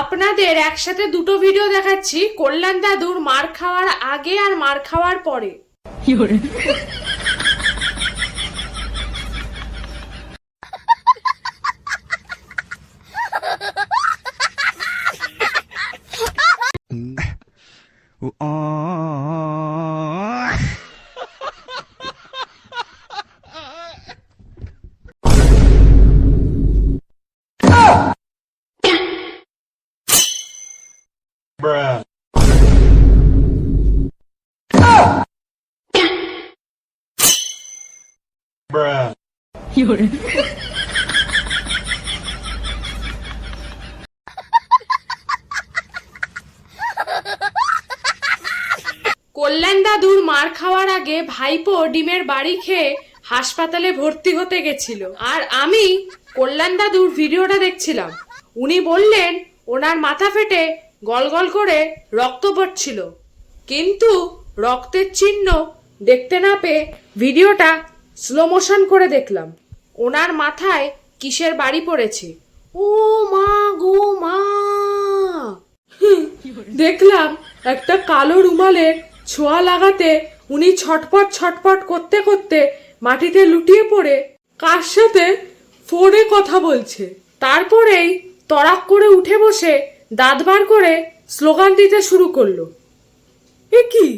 আপনাদের একসাথে দুটো ভিডিও দেখাচ্ছি, কল্যাণ দাদুর মার খাওয়ার আগে আর মার খাওয়ার পরে। Bruh. Bruh. কল্যাণ দাদুর মার খাওয়ার আগে ভাইপো ডিমের বাড়ি খেয়ে হাসপাতালে ভর্তি হতে গেছিল, আর আমি কল্যাণ দাদুর ভিডিওটা দেখছিলাম। উনি বললেন ওনার মাথা ফেটে গল গল করে রক্ত পড়ছিল, কিন্তু রক্তের চিহ্ন দেখতে না পেয়ে ভিডিওটা স্লো মোশন করে দেখলাম। ওনার মাথায় কিসের বাড়ি পড়েছে, ও মা গো মা! দেখলাম একটা কালো রুমালের ছোঁয়া লাগাতে উনি ছটপট ছটপট করতে করতে মাটিতে লুটিয়ে পড়ে কার সাথে ফোনে কথা বলছে। তারপরেই তড়াক করে উঠে বসে দাঁত বার করে স্লোগান দিতে শুরু করলো। এ কি,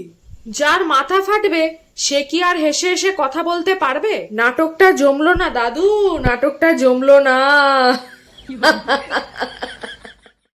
যার মাথা ফাটবে সে কি আর হেসে হেসে কথা বলতে পারবে? নাটকটা জমলো না দাদু, নাটকটা জমলো না।